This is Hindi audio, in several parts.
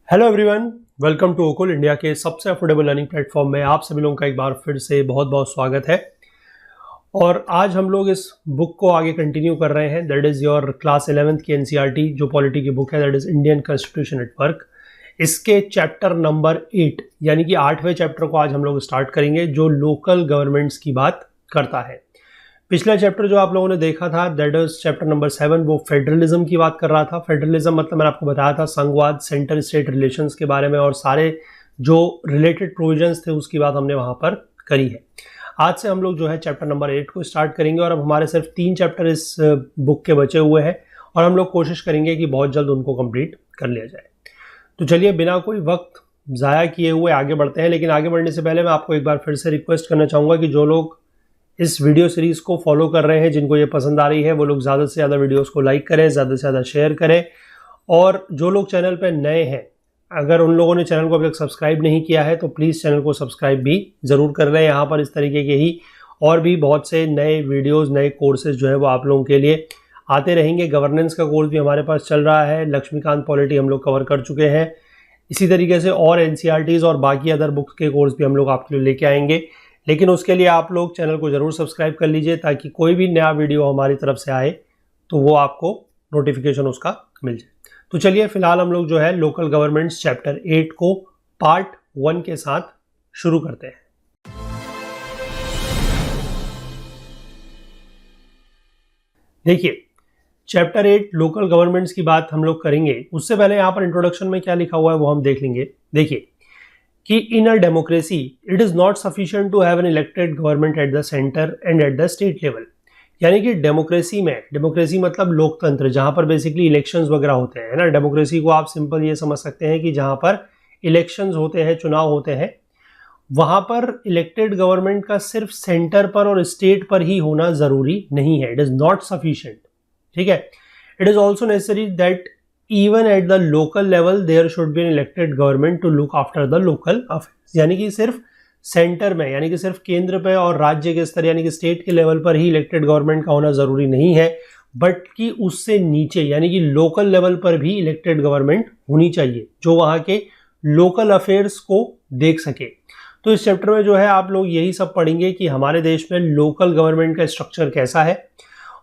हेलो एवरीवन, वेलकम टू ओकुल इंडिया के सबसे अफोर्डेबल लर्निंग प्लेटफॉर्म में आप सभी लोगों का एक बार फिर से बहुत बहुत स्वागत है। और आज हम लोग इस बुक को आगे कंटिन्यू कर रहे हैं। That is your class 11th की एनसीईआरटी जो पॉलिटी की बुक है, that is Indian constitution at work. इसके चैप्टर नंबर 8 यानी कि 8वें चैप्टर को आज हम लोग स्टार्ट करेंगे, जो लोकल गवर्नमेंट्स की बात करता है। पिछला चैप्टर जो आप लोगों ने देखा था, दैट इज चैप्टर नंबर 7, वो फेडरलिज्म की बात कर रहा था। फेडरलिज्म मतलब मैंने आपको बताया था संघवाद, सेंटर स्टेट रिलेशंस के बारे में, और सारे जो रिलेटेड प्रोविजंस थे उसकी बात हमने वहाँ पर करी है। आज से हम लोग जो है चैप्टर नंबर 8 को स्टार्ट करेंगे, और अब हमारे सिर्फ 3 चैप्टर इस बुक के बचे हुए हैं, और हम लोग कोशिश करेंगे कि बहुत जल्द उनको कंप्लीट कर लिया जाए। तो चलिए बिना कोई वक्त ज़ाया किए हुए आगे बढ़ते हैं। लेकिन आगे बढ़ने से पहले मैं आपको एक बार फिर से रिक्वेस्ट करना चाहूँगा कि जो लोग इस वीडियो सीरीज़ को फॉलो कर रहे हैं, जिनको ये पसंद आ रही है, वो लोग ज़्यादा से ज़्यादा वीडियोस को लाइक करें, ज़्यादा से ज़्यादा शेयर करें। और जो लोग चैनल पर नए हैं, अगर उन लोगों ने चैनल को अभी तक सब्सक्राइब नहीं किया है तो प्लीज़ चैनल को सब्सक्राइब भी ज़रूर कर लें। यहाँ पर इस तरीके के ही और भी बहुत से नए वीडियोज़, नए कोर्सेज जो है वो आप लोगों के लिए आते रहेंगे। गवर्नेंस का कोर्स भी हमारे पास चल रहा है, लक्ष्मीकांत पॉलिटी हम लोग कवर कर चुके हैं। इसी तरीके से और एनसीईआरटीज़ और बाकी अदर बुक्स के कोर्स भी हम लोग आपके लिए लेके आएंगे। लेकिन उसके लिए आप लोग चैनल को ज़रूर सब्सक्राइब कर लीजिए, ताकि कोई भी नया वीडियो हमारी तरफ से आए तो वो आपको नोटिफिकेशन उसका मिल जाए। तो चलिए फिलहाल हम लोग जो है लोकल गवर्नमेंट्स चैप्टर 8 को पार्ट 1 के साथ शुरू करते हैं। देखिए, चैप्टर 8 लोकल गवर्नमेंट्स की बात हम लोग करेंगे। उससे पहले यहाँ पर इंट्रोडक्शन में क्या लिखा हुआ है वो हम देख लेंगे। देखिए कि in a democracy it is not sufficient to have an elected government at the centre and at the state level. यानी कि डेमोक्रेसी में, डेमोक्रेसी मतलब लोकतंत्र, जहाँ पर बेसिकली इलेक्शंस वगैरह होते हैं ना। डेमोक्रेसी को आप सिंपल ये समझ सकते हैं कि जहाँ पर इलेक्शंस होते हैं, चुनाव होते हैं, वहाँ पर इलेक्टेड गवर्नमेंट का सिर्फ सेंटर पर और स्टेट पर ही होना ज़रूरी नहीं है। इट इज़ नॉट सफिशिएंट, ठीक है। It is also necessary that even at the local level there should be an elected government to look after the local affairs। यानी कि सिर्फ सेंटर में, यानी कि सिर्फ केंद्र पे और राज्य के स्तर यानी कि स्टेट के लेवल पर ही इलेक्टेड गवर्नमेंट का होना ज़रूरी नहीं है, बट कि उससे नीचे यानी कि लोकल लेवल पर भी इलेक्टेड गवर्नमेंट होनी चाहिए, जो वहाँ के लोकल अफेयर्स को देख सके। तो इस चैप्टर में जो है आप लोग यही सब पढ़ेंगे कि हमारे देश में लोकल गवर्नमेंट का स्ट्रक्चर कैसा है,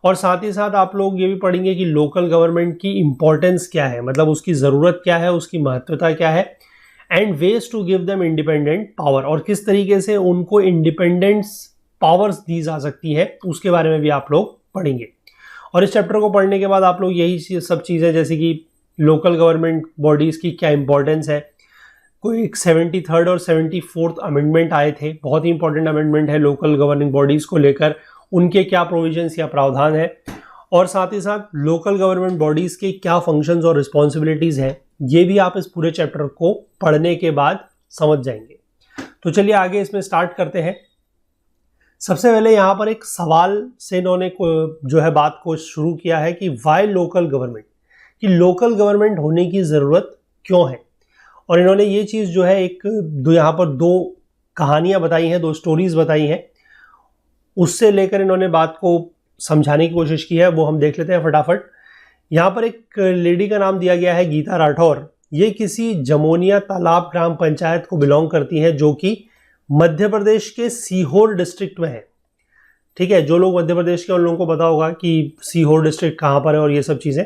और साथ ही साथ आप लोग ये भी पढ़ेंगे कि लोकल गवर्नमेंट की इंपॉर्टेंस क्या है, मतलब उसकी ज़रूरत क्या है, उसकी महत्वता क्या है, and ways to give them independent power, और किस तरीके से उनको इंडिपेंडेंस पावर्स दी जा सकती है, उसके बारे में भी आप लोग पढ़ेंगे। और इस चैप्टर को पढ़ने के बाद आप लोग यही सब चीज़ें, जैसे कि लोकल गवर्नमेंट बॉडीज़ की क्या इंपॉर्टेंस है, कोई 73rd और 74th अमेंडमेंट आए थे, बहुत ही इंपॉर्टेंट अमेंडमेंट है लोकल गवर्निंग बॉडीज़ को लेकर, उनके क्या प्रोविजंस या प्रावधान है, और साथ ही साथ लोकल गवर्नमेंट बॉडीज़ के क्या फंक्शंस और रिस्पॉन्सिबिलिटीज़ हैं, ये भी आप इस पूरे चैप्टर को पढ़ने के बाद समझ जाएंगे। तो चलिए आगे इसमें स्टार्ट करते हैं। सबसे पहले यहाँ पर एक सवाल से इन्होंने जो है बात को शुरू किया है कि वाई लोकल गवर्नमेंट, कि लोकल गवर्नमेंट होने की ज़रूरत क्यों है। और इन्होंने ये चीज़ जो है यहाँ पर 2 कहानियाँ बताई हैं, 2 स्टोरीज़ बताई हैं, उससे लेकर इन्होंने बात को समझाने की कोशिश की है, वो हम देख लेते हैं फटाफट। यहाँ पर एक लेडी का नाम दिया गया है गीता राठौर। ये किसी जमोनिया तालाब ग्राम पंचायत को बिलोंग करती हैं, जो कि मध्य प्रदेश के सीहोर डिस्ट्रिक्ट में है, ठीक है। जो लोग मध्य प्रदेश के उन लोगों को पता होगा कि सीहोर डिस्ट्रिक्ट कहाँ पर है और ये सब चीज़ें।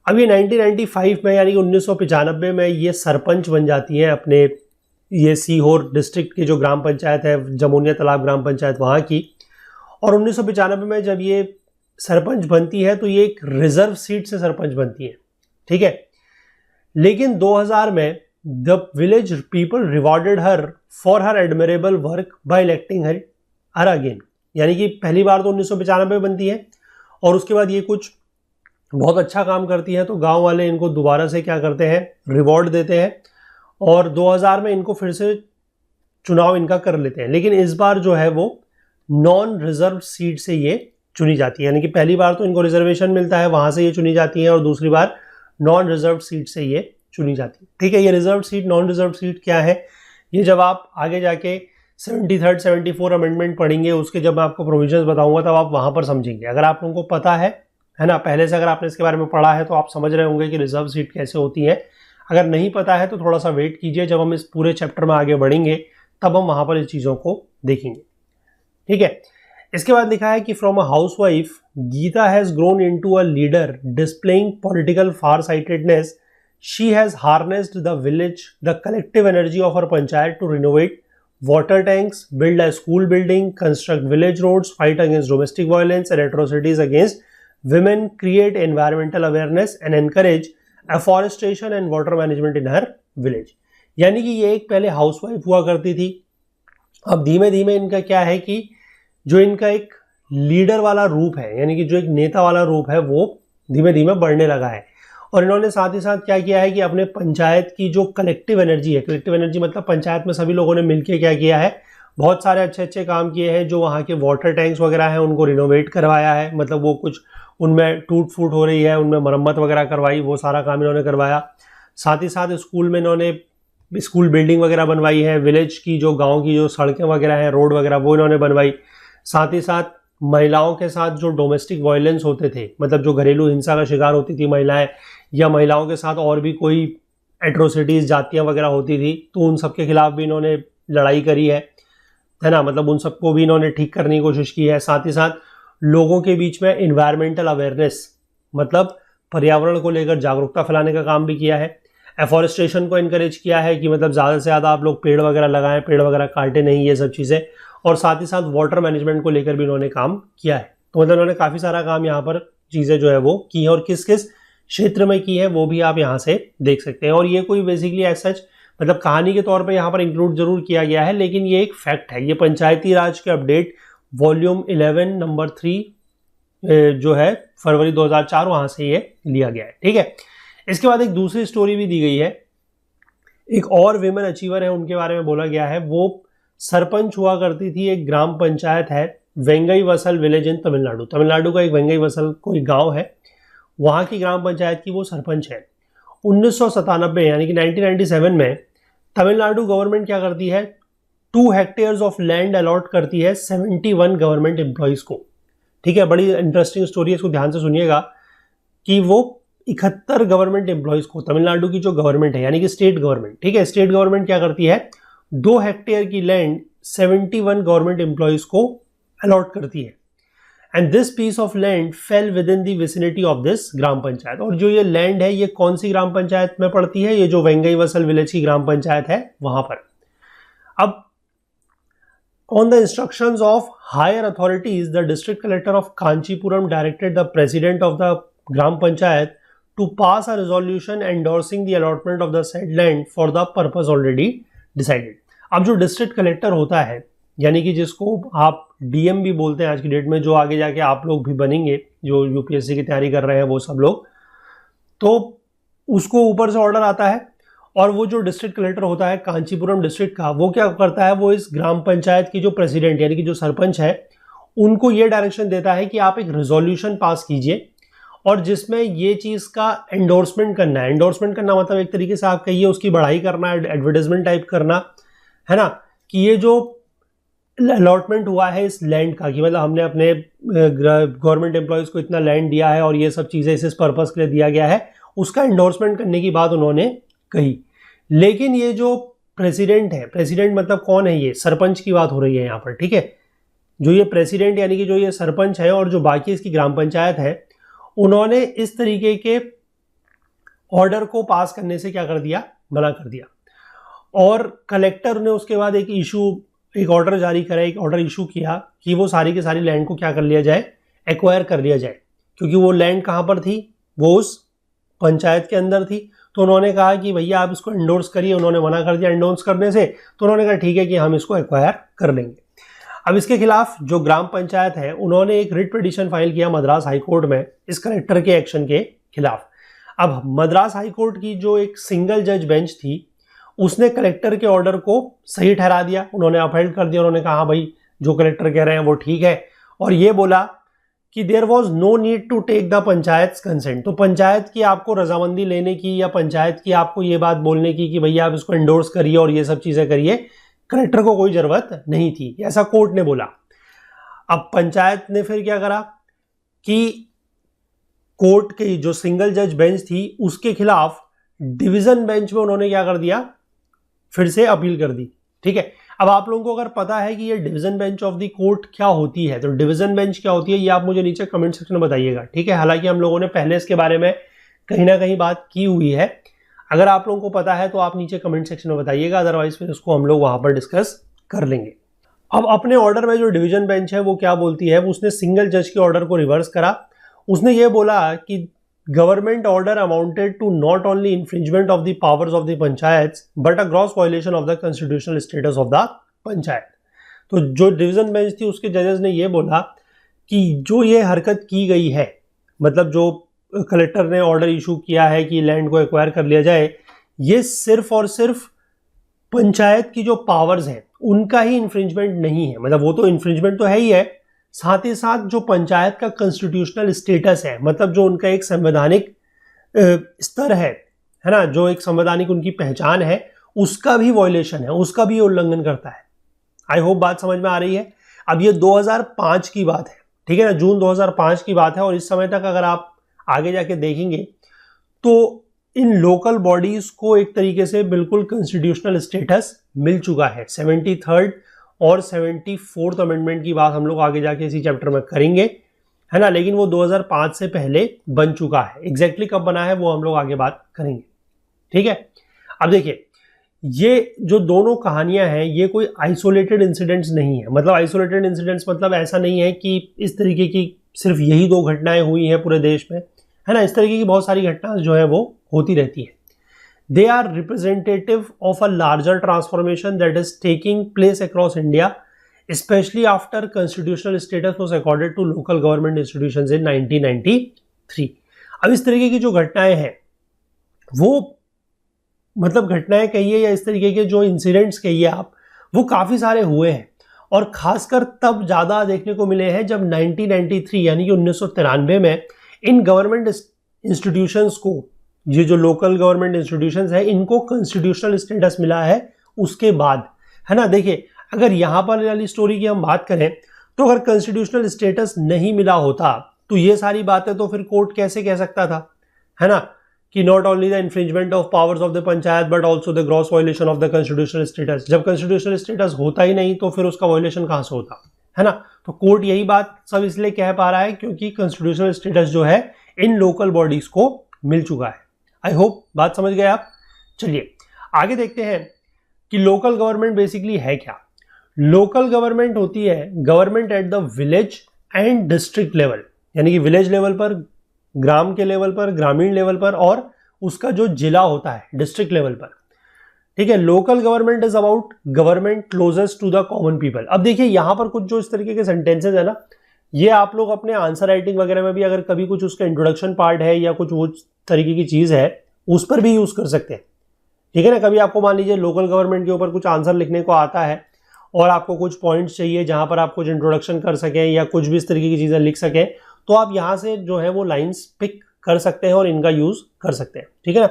अब ये 1995 में यानी कि 1995 में ये सरपंच बन जाती हैं अपने ये सीहोर डिस्ट्रिक्ट की जो ग्राम पंचायत है, जमोनिया तालाब ग्राम पंचायत वहाँ की। और 1995 में जब ये सरपंच बनती है तो ये एक रिजर्व सीट से सरपंच बनती है, ठीक है। लेकिन 2000 में the village people rewarded her for her admirable work by electing her again. यानी कि पहली बार तो 1995 में बनती है, और उसके बाद ये कुछ बहुत अच्छा काम करती है, तो गाँव वाले इनको दोबारा से क्या करते हैं, रिवॉर्ड देते हैं, और 2000 में इनको फिर से चुनाव इनका कर लेते हैं। लेकिन इस बार जो है वो नॉन रिजर्व सीट से ये चुनी जाती है, यानी कि पहली बार तो इनको रिजर्वेशन मिलता है, वहाँ से ये चुनी जाती है, और दूसरी बार नॉन रिजर्व सीट से ये चुनी जाती है, ठीक है। ये reserve seat, non reserve seat क्या है, ये जब आप आगे जाके 73rd 74 अमेंडमेंट पढ़ेंगे, उसके जब मैं आपको प्रोविजंस बताऊंगा तब आप वहाँ पर समझेंगे। अगर आप लोगों को पता है ना, पहले से अगर आपने इसके बारे में पढ़ा है तो आप समझ रहे होंगे कि रिजर्व सीट कैसे होती है। अगर नहीं पता है तो थोड़ा सा वेट कीजिए, जब हम इस पूरे चैप्टर में आगे बढ़ेंगे तब हम वहां पर इस चीज़ों को देखेंगे। ठीक है, इसके बाद लिखा है कि from a housewife Geeta has grown into a leader displaying political far sightedness. She has harnessed the village the collective energy of her panchayat to renovate water tanks, build a school building, construct village roads, fight against domestic violence and atrocities against women, create environmental awareness and encourage afforestation and water management in her village। यानी कि ये एक पहले हाउसवाइफ हुआ करती थी, अब धीमे धीमे इनका क्या है कि जो इनका एक लीडर वाला रूप है, यानी कि जो एक नेता वाला रूप है, वो धीमे धीमे बढ़ने लगा है। और इन्होंने साथ ही साथ क्या किया है कि अपने पंचायत की जो कलेक्टिव एनर्जी है, कलेक्टिव एनर्जी मतलब पंचायत में सभी लोगों ने मिलकर क्या किया है, बहुत सारे अच्छे अच्छे काम किए हैं। जो वहाँ के वाटर टैंक्स वगैरह हैं उनको रिनोवेट करवाया है, मतलब वो कुछ उनमें टूट फूट हो रही है, उनमें मरम्मत वगैरह करवाई, वो सारा काम इन्होंने करवाया। साथ ही साथ स्कूल में इन्होंने स्कूल बिल्डिंग वगैरह बनवाई है, विलेज की जो गाँव की जो सड़कें वगैरह हैं, रोड वगैरह, वो इन्होंने बनवाई। साथ ही साथ महिलाओं के साथ जो डोमेस्टिक वायलेंस होते थे, मतलब जो घरेलू हिंसा का शिकार होती थी महिलाएं, या महिलाओं के साथ और भी कोई एट्रोसिटीज जातियां वगैरह होती थी, तो उन सब के खिलाफ भी इन्होंने लड़ाई करी है ना, मतलब उन सबको भी इन्होंने ठीक करने की कोशिश की है। साथ ही साथ लोगों के बीच में इन्वायरमेंटल अवेयरनेस, मतलब पर्यावरण को लेकर जागरूकता फैलाने का काम भी किया है। एफॉरेस्टेशन को इनकरेज किया है कि मतलब ज़्यादा से ज़्यादा आप लोग पेड़ वगैरह लगाएं, पेड़ वगैरह काटे नहीं, ये सब चीज़ें। और साथ ही साथ वाटर मैनेजमेंट को लेकर भी इन्होंने काम किया है। तो मतलब इन्होंने काफ़ी सारा काम यहाँ पर चीज़ें जो है वो की है, और किस किस क्षेत्र में की है वो भी आप यहाँ से देख सकते हैं। और ये कोई बेसिकली एज सच मतलब कहानी के तौर पे यहाँ पर इंक्लूड जरूर किया गया है, लेकिन ये एक फैक्ट है। ये पंचायती राज के अपडेट वॉल्यूम 11 नंबर 3 जो है फरवरी 2004, वहाँ से ये लिया गया है। ठीक है, इसके बाद एक दूसरी स्टोरी भी दी गई है। एक और विमेन अचीवर है, उनके बारे में बोला गया है। वो सरपंच हुआ करती थी, एक ग्राम पंचायत है वेंगई वसल विलेज इन तमिलनाडु। तमिलनाडु का एक वेंगई वसल कोई गांव है, वहां की ग्राम पंचायत की वो सरपंच है। 1997 यानी कि 1997 में तमिलनाडु गवर्नमेंट क्या करती है, 2 हेक्टेयर्स ऑफ लैंड अलॉट करती है 71 गवर्नमेंट एम्प्लॉयज को। ठीक है, बड़ी इंटरेस्टिंग स्टोरी है, इसको ध्यान से सुनिएगा कि वो 71 गवर्नमेंट एम्प्लॉयज को, तमिलनाडु की जो गवर्नमेंट है यानी कि स्टेट गवर्नमेंट, ठीक है, स्टेट गवर्नमेंट क्या करती है, 2 हेक्टेयर की लैंड 71 गवर्नमेंट एम्प्लॉयज को अलॉट करती है। And this piece of land fell within the vicinity of this gram panchayat. और जो ये लैंड है ये कौन सी ग्राम पंचायत में पड़ती है, ये जो वेंगई वसल विलेज की ग्राम पंचायत है वहां पर। अब on the instructions of higher authorities the district collector of Kanchipuram directed the president of the gram panchayat to pass a resolution endorsing the allotment of the said land for the purpose already decided. अब जो डिस्ट्रिक्ट कलेक्टर होता है, यानी कि जिसको आप डीएम भी बोलते हैं आज की डेट में, जो आगे जाके आप लोग भी बनेंगे, जो यूपीएससी की तैयारी कर रहे हैं वो सब लोग, तो उसको ऊपर से ऑर्डर आता है। और वो जो डिस्ट्रिक्ट कलेक्टर होता है कांचीपुरम डिस्ट्रिक्ट का, वो क्या करता है, वो इस ग्राम पंचायत की जो प्रेसिडेंट यानी कि जो सरपंच है, उनको ये डायरेक्शन देता है कि आप एक रेजोल्यूशन पास कीजिए और जिसमें ये चीज़ का एंडोर्समेंट करना है। एंडोर्समेंट करना मतलब एक तरीके से आप कहिए उसकी बढ़ाई करना, एडवर्टाइजमेंट टाइप करना, है ना, कि ये जो अलॉटमेंट हुआ है इस लैंड का, कि मतलब हमने अपने गवर्नमेंट एम्प्लॉयज को इतना लैंड दिया है और ये सब चीज़ें इस पर्पस के लिए दिया गया है, उसका एंडोर्समेंट करने की बात उन्होंने कही। लेकिन ये जो प्रेसिडेंट है, प्रेसिडेंट मतलब कौन है, ये सरपंच की बात हो रही है यहाँ पर। ठीक है, जो ये प्रेसिडेंट यानी कि जो ये सरपंच है और जो बाकी इसकी ग्राम पंचायत है, उन्होंने इस तरीके के ऑर्डर को पास करने से क्या कर दिया, मना कर दिया। और कलेक्टर ने उसके बाद एक ऑर्डर जारी करा, एक ऑर्डर इशू किया कि वो सारी की सारी लैंड को क्या कर लिया जाए, एक्वायर कर लिया जाए। क्योंकि वो लैंड कहाँ पर थी, वो उस पंचायत के अंदर थी। तो उन्होंने कहा कि भैया आप इसको एंडोर्स करिए, उन्होंने मना कर दिया एंडोर्स करने से। तो उन्होंने कहा ठीक है कि हम इसको एक्वायर कर लेंगे। अब इसके खिलाफ जो ग्राम पंचायत है, उन्होंने एक रिट पिटीशन फाइल किया मद्रास हाईकोर्ट में इस कलेक्टर के एक्शन के खिलाफ। अब मद्रास हाईकोर्ट की जो एक सिंगल जज बेंच थी, उसने कलेक्टर के ऑर्डर को सही ठहरा दिया, उन्होंने अपहेल्ड कर दिया। उन्होंने कहा भाई जो कलेक्टर कह रहे हैं वो ठीक है, और ये बोला कि there was no need to take the panchayat consent. तो पंचायत की आपको रजामंदी लेने की या पंचायत की आपको ये बात बोलने की कि भैया आप इसको एंडोर्स करिए और ये सब चीजें करिए, कलेक्टर को कोई जरूरत नहीं थी, ऐसा कोर्ट ने बोला। अब पंचायत ने फिर क्या करा कि कोर्ट की जो सिंगल जज बेंच थी उसके खिलाफ डिवीजन बेंच में उन्होंने क्या कर दिया, फिर से अपील कर दी। ठीक है, अब आप लोगों को अगर पता है कि ये division bench of the court क्या होती है, तो डिवीजन बेंच क्या होती है ये आप मुझे नीचे कमेंट सेक्शन में बताइएगा। ठीक है, हालांकि हम लोगों ने पहले इसके बारे में कहीं ना कहीं बात की हुई है, अगर आप लोगों को पता है तो आप नीचे कमेंट सेक्शन में बताइएगा, अदरवाइज फिर इसको हम लोग वहां पर डिस्कस कर लेंगे। अब अपने ऑर्डर में जो डिवीजन बेंच है वो क्या बोलती है, उसने सिंगल जज के ऑर्डर को रिवर्स करा। उसने ये बोला कि government order amounted to not only infringement of the powers of the panchayat but a gross violation of the constitutional status of the panchayat. तो जो डिवीजन बेंच थी उसके जजेस ने ये बोला कि जो ये हरकत की गई है, मतलब जो कलेक्टर ने ऑर्डर इशू किया है कि लैंड को एक्वायर कर लिया जाए, ये सिर्फ और सिर्फ पंचायत की जो पावर्स हैं उनका ही इंफ्रिंजमेंट नहीं है, मतलब वो तो इंफ्रिंजमेंट तो है ही है, साथ ही साथ जो पंचायत का कॉन्स्टिट्यूशनल स्टेटस है, मतलब जो उनका एक संवैधानिक स्तर है ना, जो एक संवैधानिक उनकी पहचान है, उसका भी वॉयलेशन है, उसका भी उल्लंघन करता है। आई होप बात समझ में आ रही है। अब ये 2005 की बात है, ठीक है ना, जून 2005 की बात है, और इस समय तक अगर आप आगे जाके देखेंगे तो इन लोकल बॉडीज को एक तरीके से बिल्कुल कॉन्स्टिट्यूशनल स्टेटस मिल चुका है। 73rd और 74th अमेंडमेंट की बात हम लोग आगे जाके इसी चैप्टर में करेंगे, है ना, लेकिन वो 2005 से पहले बन चुका है। एग्जैक्टली कब बना है वो हम लोग आगे बात करेंगे। ठीक है, अब देखिए ये जो दोनों कहानियां हैं ये कोई आइसोलेटेड इंसिडेंट्स नहीं है, मतलब आइसोलेटेड इंसिडेंट्स मतलब ऐसा नहीं है कि इस तरीके की सिर्फ यही 2 घटनाएं हुई हैं पूरे देश में, है ना, इस तरीके की बहुत सारी घटनाएं जो है वो होती रहती है। They are representative of a larger transformation that is taking place across India, specially after constitutional status was accorded to local government institutions in 1993। अब इस तरीके की जो घटनाएं हैं वो, मतलब घटनाएं कहिए या इस तरीके के जो इंसिडेंट्स कहिए आप, वो काफ़ी सारे हुए हैं, और खासकर तब ज़्यादा देखने को मिले हैं जब 1993 यानी कि 1993 में इन गवर्नमेंट इंस्टीट्यूशंस को, ये जो लोकल गवर्नमेंट इंस्टीट्यूशंस है, इनको कॉन्स्टिट्यूशनल स्टेटस मिला है उसके बाद, है ना। देखिए अगर यहाँ पर वाली स्टोरी की हम बात करें तो अगर कॉन्स्टिट्यूशनल स्टेटस नहीं मिला होता तो ये सारी बातें तो फिर कोर्ट कैसे कह सकता था, है ना, कि not only the infringement of powers of the panchayat but also the gross violation of the constitutional status. जब कॉन्स्टिट्यूशनल स्टेटस होता ही नहीं तो फिर उसका वायलेशन कहाँ से होता, है ना। तो कोर्ट यही बात सब इसलिए कह पा रहा है क्योंकि कॉन्स्टिट्यूशनल स्टेटस जो है इन लोकल बॉडीज को मिल चुका है। आई होप बात समझ गए आप। चलिए आगे देखते हैं कि लोकल गवर्नमेंट बेसिकली है क्या। लोकल गवर्नमेंट होती है government at the village and district level, यानी कि विलेज लेवल पर, ग्राम के लेवल पर, ग्रामीण लेवल पर, और उसका जो जिला होता है डिस्ट्रिक्ट लेवल पर। ठीक है, local government is about government closest to the common people. अब देखिए यहां पर कुछ जो इस तरीके के सेंटेंसेज है ना, ये आप लोग अपने आंसर राइटिंग वगैरह में भी अगर कभी कुछ उसका इंट्रोडक्शन पार्ट है या कुछ वो तरीके की चीज है उस पर भी यूज कर सकते हैं। ठीक है ना, कभी आपको मान लीजिए लोकल गवर्नमेंट के ऊपर कुछ आंसर लिखने को आता है और आपको कुछ पॉइंट्स चाहिए जहां पर आप कुछ इंट्रोडक्शन कर सकें या कुछ भी इस तरीके की चीजें लिख सकें, तो आप यहां से जो है वो लाइंस पिक कर सकते हैं और इनका यूज कर सकते हैं। ठीक है ना,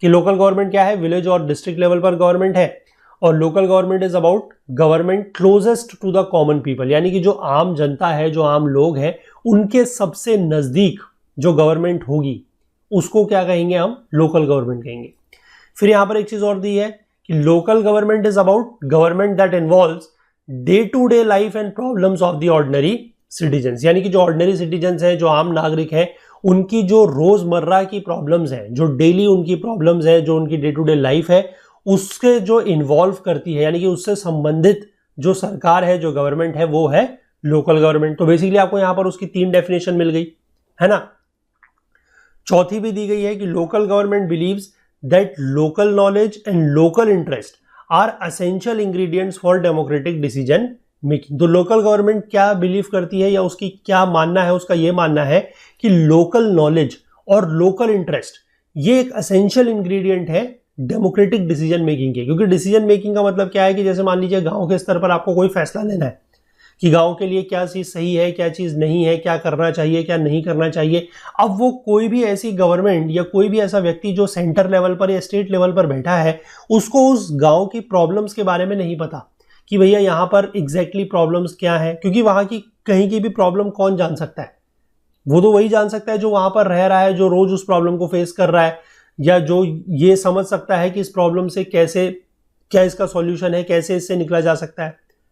कि लोकल गवर्नमेंट क्या है, विलेज और डिस्ट्रिक्ट लेवल पर गवर्नमेंट है, और local government is about government closest to the common people, यानी कि जो आम जनता है, जो आम लोग हैं, उनके सबसे नजदीक जो गवर्नमेंट होगी उसको क्या कहेंगे, हम लोकल गवर्नमेंट कहेंगे। फिर यहां पर एक चीज और दी है कि local government is about government that involves day to day life and problems of the ordinary citizens, यानी कि जो ऑर्डिनरी सिटीजन्स हैं, जो आम नागरिक हैं, उनकी जो रोजमर्रा की प्रॉब्लम्स हैं, जो डेली उनकी प्रॉब्लम्स है, जो उनकी डे टू डे लाइफ है, उसके जो इन्वॉल्व करती है, यानी कि उससे संबंधित जो सरकार है, जो गवर्नमेंट है, वो है लोकल गवर्नमेंट। तो बेसिकली आपको यहां पर उसकी 3 डेफिनेशन मिल गई, है ना। चौथी भी दी गई है कि local government believes that local knowledge and local interest are essential ingredients for democratic decision making. तो लोकल गवर्नमेंट क्या बिलीव करती है या उसकी क्या मानना है, उसका यह मानना है कि लोकल नॉलेज और लोकल इंटरेस्ट ये एक एसेंशियल इंग्रेडिएंट है डेमोक्रेटिक डिसीजन मेकिंग के। क्योंकि डिसीजन मेकिंग का मतलब क्या है कि जैसे मान लीजिए गांव के स्तर पर आपको कोई फैसला लेना है कि गांव के लिए क्या चीज सही है, क्या चीज नहीं है, क्या करना चाहिए, क्या नहीं करना चाहिए। अब वो कोई भी ऐसी गवर्नमेंट या कोई भी ऐसा व्यक्ति जो सेंटर लेवल पर या स्टेट लेवल पर बैठा है, उसको उस गांव की प्रॉब्लम्स के बारे में नहीं पता कि भैया यहाँ पर एग्जैक्टली प्रॉब्लम्स क्या है, क्योंकि वहां की कहीं की भी प्रॉब्लम कौन जान सकता है, वो तो वही जान सकता है जो वहां पर रह रहा है, जो रोज उस प्रॉब्लम को फेस कर रहा है। या जो ये समझ सकता है कि इस प्रॉब्लम से कैसे, क्या इसका सॉल्यूशन है, कैसे इससे निकला जा सकता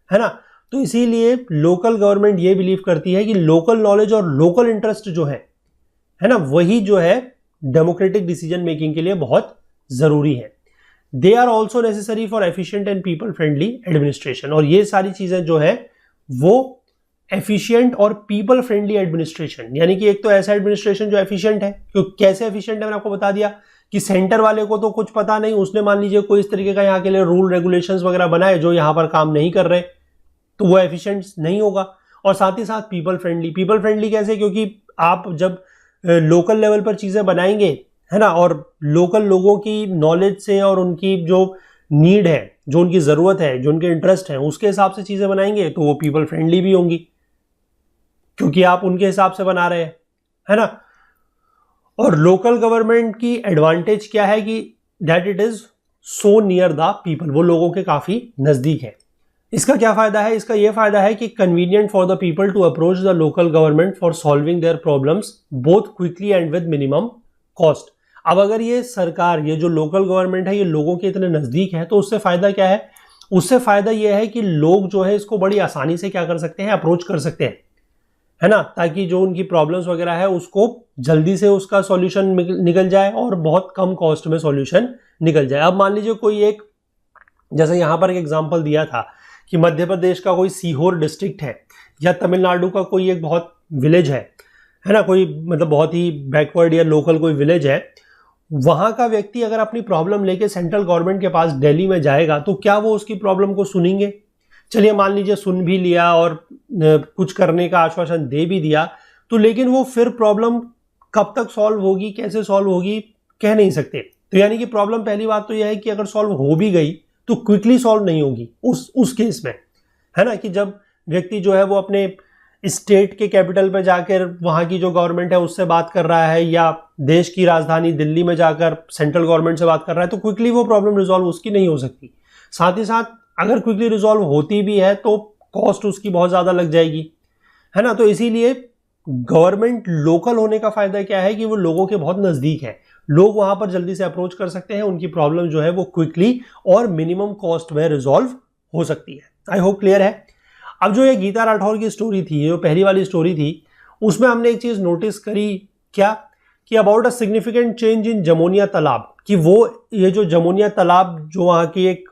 है ना। तो इसीलिए लोकल गवर्नमेंट ये बिलीव करती है कि लोकल नॉलेज और लोकल इंटरेस्ट जो है ना, वही जो है डेमोक्रेटिक डिसीजन मेकिंग के लिए बहुत जरूरी है। They are also necessary for efficient and people friendly administration, और ये सारी चीजें जो है वो एफिशिएंट और पीपल फ्रेंडली एडमिनिस्ट्रेशन, यानी कि एक तो ऐसा एडमिनिस्ट्रेशन जो एफिशिएंट है, क्योंकि कैसे एफिशिएंट है मैंने आपको बता दिया कि सेंटर वाले को तो कुछ पता नहीं, उसने मान लीजिए कोई इस तरीके का यहाँ के लिए रूल रेगुलेशंस वगैरह बनाए जो यहाँ पर काम नहीं कर रहे, तो वो एफिशिएंट नहीं होगा। और साथ ही साथ पीपल फ्रेंडली कैसे, क्योंकि आप जब लोकल लेवल पर चीजें बनाएंगे है ना, और लोकल लोगों की नॉलेज से और उनकी जो नीड है, जो उनकी जरूरत है, जो उनके इंटरेस्ट है, उसके हिसाब से चीजें बनाएंगे तो वो पीपल फ्रेंडली भी होंगी, क्योंकि आप उनके हिसाब से बना रहे हैं, है ना। और लोकल गवर्नमेंट की एडवांटेज क्या है कि that it is so near the people, वो लोगों के काफी नजदीक है। इसका क्या फायदा है? इसका यह फायदा है कि convenient for the people to approach the local government for solving their problems both quickly and with minimum cost. अब अगर ये सरकार, ये जो लोकल गवर्नमेंट है, ये लोगों के इतने नजदीक है, तो उससे फायदा क्या है? उससे फायदा यह है कि लोग जो है इसको बड़ी आसानी से क्या कर सकते हैं, अप्रोच कर सकते हैं, है ना, ताकि जो उनकी प्रॉब्लम्स वगैरह है उसको जल्दी से उसका सॉल्यूशन निकल जाए और बहुत कम कॉस्ट में सॉल्यूशन निकल जाए। अब मान लीजिए कोई एक, जैसे यहां पर एक एग्जांपल दिया था कि मध्य प्रदेश का कोई सीहोर डिस्ट्रिक्ट है, या तमिलनाडु का कोई एक बहुत विलेज है ना, कोई मतलब बहुत ही बैकवर्ड या लोकल कोई विलेज है, वहां का व्यक्ति अगर अपनी प्रॉब्लम लेके सेंट्रल गवर्नमेंट के पास दिल्ली में जाएगा तो क्या वो उसकी प्रॉब्लम को सुनेंगे? चलिए मान लीजिए सुन भी लिया और कुछ करने का आश्वासन दे भी दिया, तो लेकिन वो फिर प्रॉब्लम कब तक सॉल्व होगी, कैसे सॉल्व होगी, कह नहीं सकते। तो यानी कि प्रॉब्लम, पहली बात तो यह है कि अगर सॉल्व हो भी गई तो क्विकली सॉल्व नहीं होगी उस केस में, है ना, कि जब व्यक्ति जो है वो अपने स्टेट के कैपिटल पे जाकर वहां की जो गवर्नमेंट है उससे बात कर रहा है, या देश की राजधानी दिल्ली में जाकर सेंट्रल गवर्नमेंट से बात कर रहा है, तो क्विकली वो प्रॉब्लम रिजॉल्व उसकी नहीं हो सकती। साथ ही साथ अगर क्विकली रिजॉल्व होती भी है तो कॉस्ट उसकी बहुत ज्यादा लग जाएगी, है ना। तो इसीलिए गवर्नमेंट लोकल होने का फायदा क्या है कि वो लोगों के बहुत नजदीक है, लोग वहां पर जल्दी से अप्रोच कर सकते हैं, उनकी प्रॉब्लम जो है वो क्विकली और मिनिमम कॉस्ट में रिजॉल्व हो सकती है। आई होप क्लियर है। अब जो ये गीता राठौर की स्टोरी थी, जो पहली वाली स्टोरी थी, उसमें हमने एक चीज नोटिस करी, क्या कि about a significant change in जमोनिया तालाब, कि वो ये जो जमोनिया तालाब जो वहां की एक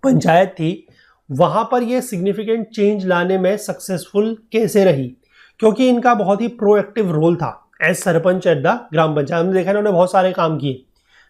पंचायत थी, वहां पर ये सिग्निफिकेंट चेंज लाने में सक्सेसफुल कैसे रही, क्योंकि इनका बहुत ही प्रोएक्टिव रोल था as sarpanch at the gram panchayat. हमने देखा इन्होंने बहुत सारे काम किए,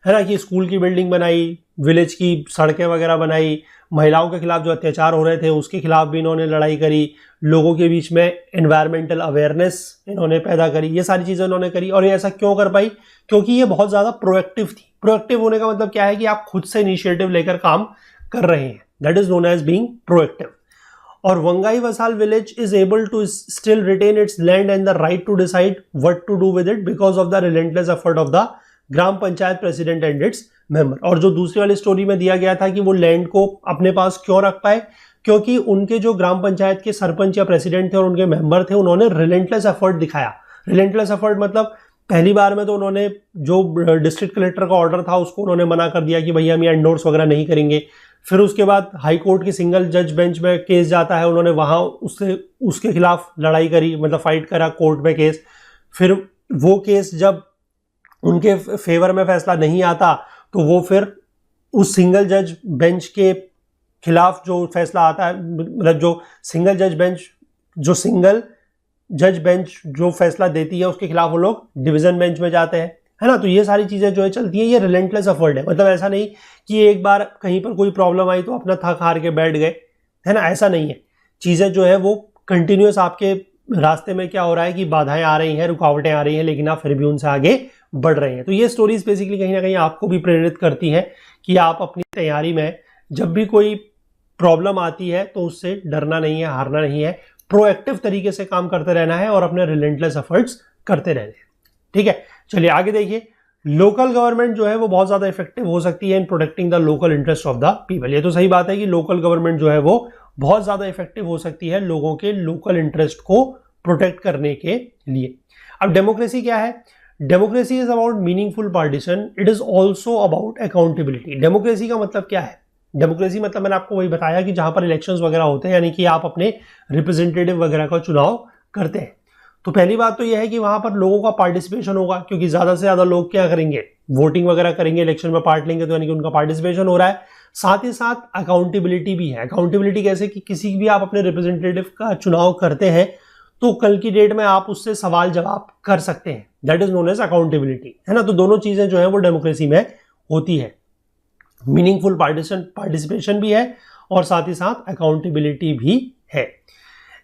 है ना, कि स्कूल की बिल्डिंग बनाई, विलेज की सड़कें वगैरह बनाई, महिलाओं के खिलाफ जो अत्याचार हो रहे थे उसके खिलाफ भी इन्होंने लड़ाई करी, लोगों के बीच में एनवायरमेंटल अवेयरनेस इन्होंने पैदा करी, ये सारी चीजें इन्होंने करी। और ये ऐसा क्यों कर पाई? क्योंकि ये बहुत ज्यादा प्रोएक्टिव थी। प्रोएक्टिव होने का मतलब क्या है कि आप खुद से इनिशिएटिव लेकर काम कर रहे हैं, that is known as being proactive. और Vengaivasal village is able to still retain its land and the right to decide what to do with it because of the relentless effort of the gram panchayat president and its member. और जो दूसरी वाली स्टोरी में दिया गया था कि वो लैंड को अपने पास क्यों रख पाए, क्योंकि उनके जो ग्राम पंचायत के सरपंच या प्रेसिडेंट थे और उनके मेंबर थे, उन्होंने रिलेंटलेस एफर्ट दिखाया। रिलेंटलेस एफर्ट मतलब पहली बार में तो उन्होंने जो डिस्ट्रिक्ट कलेक्टर का ऑर्डर था उसको उन्होंने मना कर दिया कि भैया हम ये एंडोर्स वगैरह नहीं करेंगे। फिर उसके बाद हाई कोर्ट की सिंगल जज बेंच में केस जाता है, उन्होंने वहां उसके खिलाफ लड़ाई करी, मतलब फाइट करा कोर्ट में केस। फिर वो केस जब उनके फेवर में फैसला नहीं आता तो वो फिर उस सिंगल जज बेंच के खिलाफ जो फैसला आता है, मतलब जो सिंगल जज बेंच जो फैसला देती है उसके खिलाफ वो लोग डिवीजन बेंच में जाते हैं, है ना। तो ये सारी चीजें जो है चलती हैं, ये रिलेंटलेस एफर्ट है। मतलब ऐसा नहीं कि एक बार कहीं पर कोई प्रॉब्लम आई तो अपना थक हार के बैठ गए, है ना, ऐसा नहीं है। चीजें जो है वो कंटिन्यूअस, आपके रास्ते में क्या हो रहा है कि बाधाएं आ रही हैं, रुकावटें आ रही हैं, लेकिन आप फिर भी उनसे आगे बढ़ रहे हैं। तो ये स्टोरीज बेसिकली कहीं ना कहीं आपको भी प्रेरित करती है कि आप अपनी तैयारी में जब भी कोई प्रॉब्लम आती है तो उससे डरना नहीं है, हारना नहीं है, प्रोएक्टिव तरीके से काम करते रहना है और अपने रिलेंटलेस एफर्ट्स करते रहने हैं। ठीक है, चलिए आगे देखिए। लोकल गवर्नमेंट जो है वो बहुत ज्यादा इफेक्टिव हो सकती है in protecting the local interest of the people. ये तो सही बात है कि लोकल गवर्नमेंट जो है वो बहुत ज्यादा इफेक्टिव हो सकती है लोगों के लोकल इंटरेस्ट को प्रोटेक्ट करने के लिए। अब डेमोक्रेसी क्या है? Democracy is about meaningful partition, it is also about accountability. Democracy का मतलब क्या है? डेमोक्रेसी मतलब मैंने आपको वही बताया कि जहां पर इलेक्शंस वगैरह होते हैं, यानी कि आप अपने रिप्रेजेंटेटिव वगैरह का चुनाव करते हैं। तो पहली बात तो यह है कि वहां पर लोगों का पार्टिसिपेशन होगा, क्योंकि ज्यादा से ज्यादा लोग क्या करेंगे, वोटिंग वगैरह करेंगे, इलेक्शन में पार्ट लेंगे, तो यानी कि उनका पार्टिसिपेशन हो रहा है। साथ ही साथ अकाउंटेबिलिटी भी है। अकाउंटेबिलिटी कैसे कि किसी भी आप अपने रिप्रेजेंटेटिव का चुनाव करते हैं तो कल की डेट में आप उससे सवाल जवाब कर सकते हैं, that is known as accountability, है ना। तो दोनों चीजें जो है वो डेमोक्रेसी में होती है, मीनिंगफुल पार्टिसिपेशन भी है और साथ ही साथ अकाउंटेबिलिटी भी है।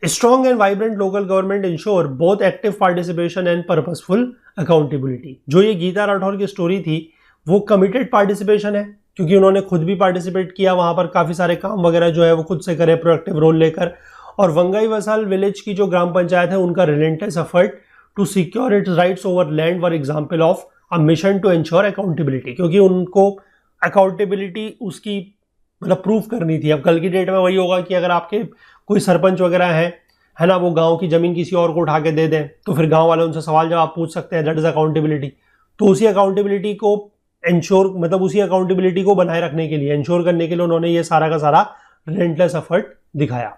Strong and vibrant local government ensure both active participation and purposeful accountability. जो ये गीता राठौर की स्टोरी थी वो कमिटेड पार्टिसिपेशन है, क्योंकि उन्होंने खुद भी पार्टिसिपेट किया, वहां पर काफी सारे काम वगैरह जो है वो खुद से करे, प्रोएक्टिव रोल लेकर। और वंगाई वसाल विलेज की जो ग्राम पंचायत है उनका relentless effort to secure its rights over land were example of a mission to ensure accountability, क्योंकि उनको अकाउंटेबिलिटी उसकी मतलब प्रूफ करनी थी। अब कल की डेट में वही होगा कि अगर आपके कोई सरपंच वगैरह है ना, वो गांव की जमीन किसी और को उठा के दे दें तो फिर गांव वाले उनसे सवाल जवाब पूछ सकते हैं, दैट इज अकाउंटेबिलिटी। तो उसी अकाउंटेबिलिटी को इंश्योर मतलब उसी अकाउंटेबिलिटी को बनाए रखने के लिए, इंश्योर करने के लिए उन्होंने ये सारा का सारा रिलेंटलेस एफर्ट दिखाया।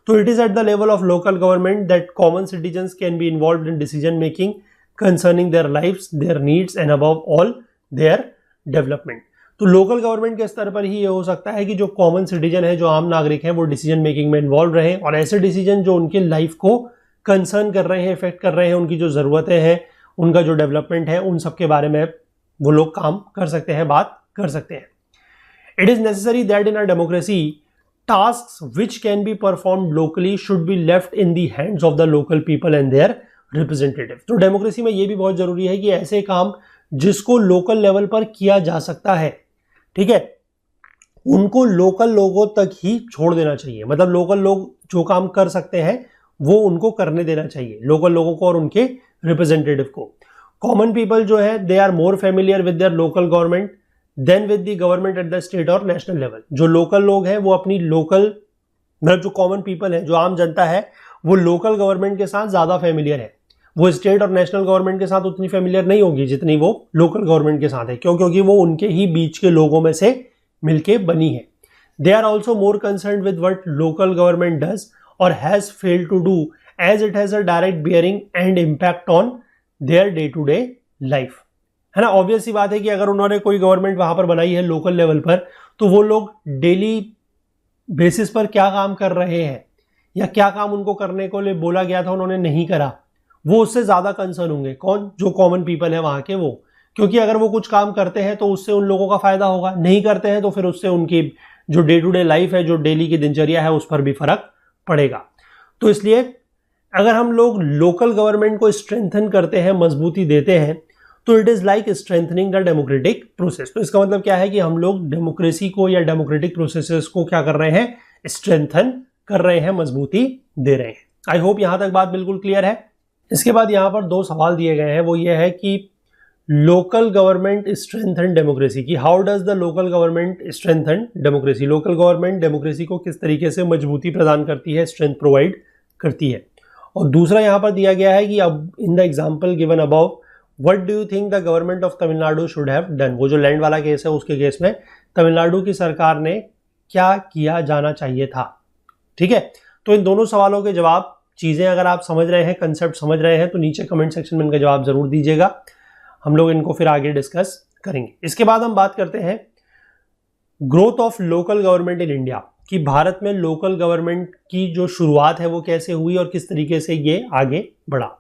तो it is at the level of local government that common citizens can be involved in decision making concerning their lives, there needs and above all their development. तो लोकल गवर्नमेंट के स्तर पर ही ये हो सकता है कि जो कॉमन सिटीजन है, जो आम नागरिक हैं, वो डिसीजन मेकिंग में इन्वॉल्व रहे और ऐसे डिसीजन जो उनके लाइफ को कंसर्न कर रहे हैं, इफेक्ट कर रहे हैं, उनकी जो ज़रूरतें हैं, उनका जो डेवलपमेंट है, उन सब के बारे में वो लोग काम कर सकते हैं, बात कर सकते हैं। It is necessary that in a democracy tasks which can be performed locally should be left in the hands of the local people and their representative। तो डेमोक्रेसी में ये भी बहुत जरूरी है कि ऐसे काम जिसको लोकल लेवल पर किया जा सकता है, ठीक है, उनको लोकल लोगों तक ही छोड़ देना चाहिए। मतलब लोकल लोग जो काम कर सकते हैं वो उनको करने देना चाहिए, लोकल लोगों को और उनके रिप्रेजेंटेटिव को। कॉमन पीपल जो है they are more familiar with their local government than with the government at the state और नेशनल लेवल। जो लोकल लोग हैं वो अपनी लोकल मतलब जो कॉमन पीपल है, जो आम जनता है, वो लोकल गवर्नमेंट के साथ ज्यादा फेमिलियर है। वो स्टेट और नेशनल गवर्नमेंट के साथ उतनी फेमिलियर नहीं होगी जितनी वो लोकल गवर्नमेंट के साथ है। क्यों? क्योंकि वो उनके ही बीच के लोगों में से मिलके बनी है। They are also more concern with what local government does और has failed to do as it has a direct bearing and impact on their day to day life, है ना। ऑब्वियस सी बात है कि अगर उन्होंने कोई गवर्नमेंट वहां पर बनाई है लोकल लेवल पर, तो वो लोग डेली बेसिस पर क्या काम कर रहे हैं या क्या काम उनको करने को लिए बोला गया था उन्होंने नहीं करा, वो उससे ज्यादा कंसर्न होंगे। कौन? जो कॉमन पीपल है वहां के वो। क्योंकि अगर वो कुछ काम करते हैं तो उससे उन लोगों का फायदा होगा, नहीं करते हैं तो फिर उससे उनकी जो डे टू डे लाइफ है, जो डेली की दिनचर्या है, उस पर भी फर्क पड़ेगा। तो इसलिए अगर हम लोग लोकल गवर्नमेंट को स्ट्रेंथन करते हैं, मजबूती देते हैं, तो it is like strengthening the democratic process. तो इसका मतलब क्या है कि हम लोग डेमोक्रेसी को या डेमोक्रेटिक प्रोसेसेस को क्या कर रहे हैं? स्ट्रेंथन कर रहे हैं, मजबूती दे रहे हैं। आई होप यहां तक बात बिल्कुल क्लियर है। इसके बाद यहां पर दो सवाल दिए गए हैं, वो ये है कि लोकल गवर्नमेंट स्ट्रेंथन डेमोक्रेसी की, how does the local government strengthen democracy. Local government democracy को किस तरीके से मजबूती प्रदान करती है, स्ट्रेंथ प्रोवाइड करती है। और दूसरा यहां पर दिया गया है कि अब in the example given above what do you think the government of Tamil Nadu should have done. वो जो लैंड वाला केस है उसके केस में तमिलनाडु की सरकार ने क्या किया जाना चाहिए था। ठीक है, तो इन दोनों सवालों के जवाब, चीजें अगर आप समझ रहे हैं, कंसेप्ट समझ रहे हैं, तो नीचे कमेंट सेक्शन में इनका जवाब जरूर दीजिएगा। हम लोग इनको फिर आगे डिस्कस करेंगे। इसके बाद हम बात करते हैं growth of local government in India, कि भारत में लोकल गवर्नमेंट की जो शुरुआत है वो कैसे हुई और किस तरीके से ये आगे बढ़ा।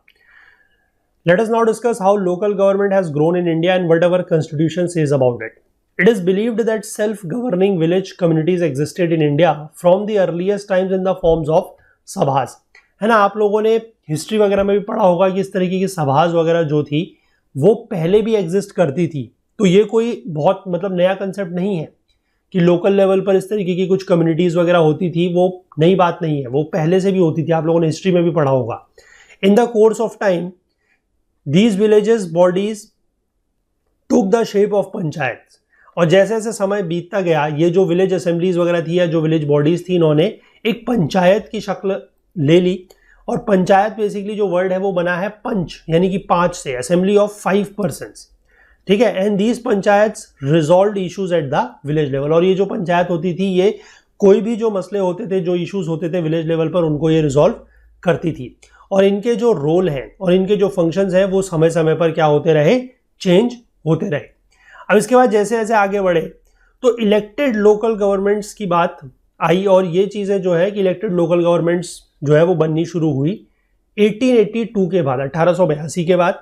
Let us now discuss how local government has grown in India and whatever constitution says about it. It is believed that self-governing village communities existed in India from the earliest times in the forms of sabhas. है ना, आप लोगों ने हिस्ट्री वगैरह में भी पढ़ा होगा कि इस तरीके की सभाज वगैरह जो थी वो पहले भी एग्जिस्ट करती थी। तो ये कोई बहुत मतलब नया कंसेप्ट नहीं है कि लोकल लेवल पर इस तरीके की कुछ कम्युनिटीज वगैरह होती थी, वो नई बात नहीं है, वो पहले से भी होती थी, आप लोगों ने हिस्ट्री में भी पढ़ा होगा। In the course of time These villages bodies took the shape of panchayat, और जैसे जैसे समय बीतता गया ये जो विलेज असेंबलीज वगैरह थी या जो विलेज बॉडीज थी, इन्होंने एक पंचायत की शक्ल ले ली और पंचायत बेसिकली जो वर्ड है वो बना है पंच यानी कि 5 से, असेंबली ऑफ 5 पर्सन्स, ठीक है। And these panchayats resolve issues at the village level, और ये जो पंचायत होती थी ये कोई भी जो मसले होते थे, जो इश्यूज होते थे विलेज लेवल पर, उनको ये रिजॉल्व करती थी। और इनके जो रोल हैं और इनके जो फंक्शंस हैं वो समय समय पर क्या होते रहे, चेंज होते रहे। अब इसके बाद जैसे जैसे आगे बढ़े तो इलेक्टेड लोकल गवर्नमेंट्स की बात आई, और ये चीज़ें जो है कि इलेक्टेड लोकल गवर्नमेंट्स जो है वो बननी शुरू हुई 1882 के बाद, 1882 के बाद।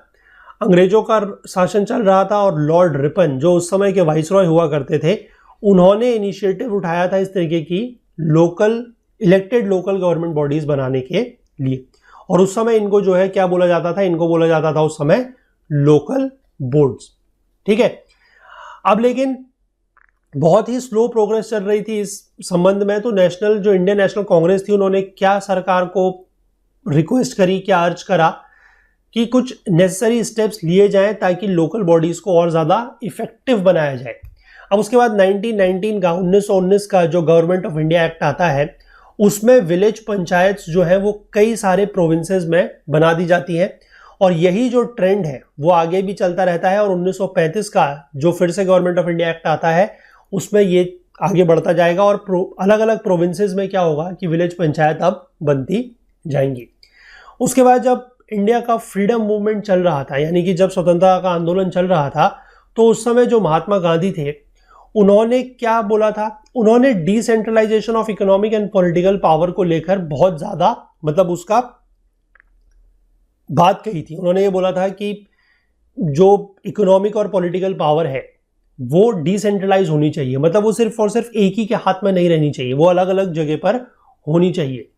अंग्रेजों का शासन चल रहा था और लॉर्ड रिपन जो उस समय के वाइसरॉय हुआ करते थे, उन्होंने इनिशिएटिव उठाया था इस तरीके की इलेक्टेड लोकल गवर्नमेंट बॉडीज बनाने के लिए। और उस समय इनको जो है क्या बोला जाता था, इनको बोला जाता था उस समय लोकल बोर्ड्स, ठीक है। अब लेकिन बहुत ही स्लो प्रोग्रेस चल रही थी इस संबंध में, तो इंडियन नेशनल कांग्रेस थी, उन्होंने क्या सरकार को रिक्वेस्ट करी, क्या अर्ज करा कि कुछ नेसेसरी स्टेप्स लिए जाएं ताकि लोकल बॉडीज को और ज़्यादा इफेक्टिव बनाया जाए। अब उसके बाद 1919 का जो गवर्नमेंट ऑफ इंडिया एक्ट आता है, उसमें विलेज पंचायत्स जो है वो कई सारे प्रोविंसेस में बना दी जाती है, और यही जो ट्रेंड है वो आगे भी चलता रहता है। और 1935 का जो फिर से गवर्नमेंट ऑफ इंडिया एक्ट आता है, उसमें ये आगे बढ़ता जाएगा, और अलग अलग प्रोविंसेस में क्या होगा कि विलेज पंचायत अब बनती जाएंगी। उसके बाद जब इंडिया का फ्रीडम मूवमेंट चल रहा था, यानी कि जब स्वतंत्रता का आंदोलन चल रहा था, तो उस समय जो महात्मा गांधी थे उन्होंने क्या बोला था, उन्होंने decentralisation of economic and political power को लेकर बहुत ज्यादा उसका बात कही थी। उन्होंने ये बोला था कि जो इकोनॉमिक और पॉलिटिकल पावर है वो डिसेंट्रलाइज होनी चाहिए, वो सिर्फ और सिर्फ एक ही के हाथ में नहीं रहनी चाहिए, वो अलग अलग जगह पर होनी चाहिए।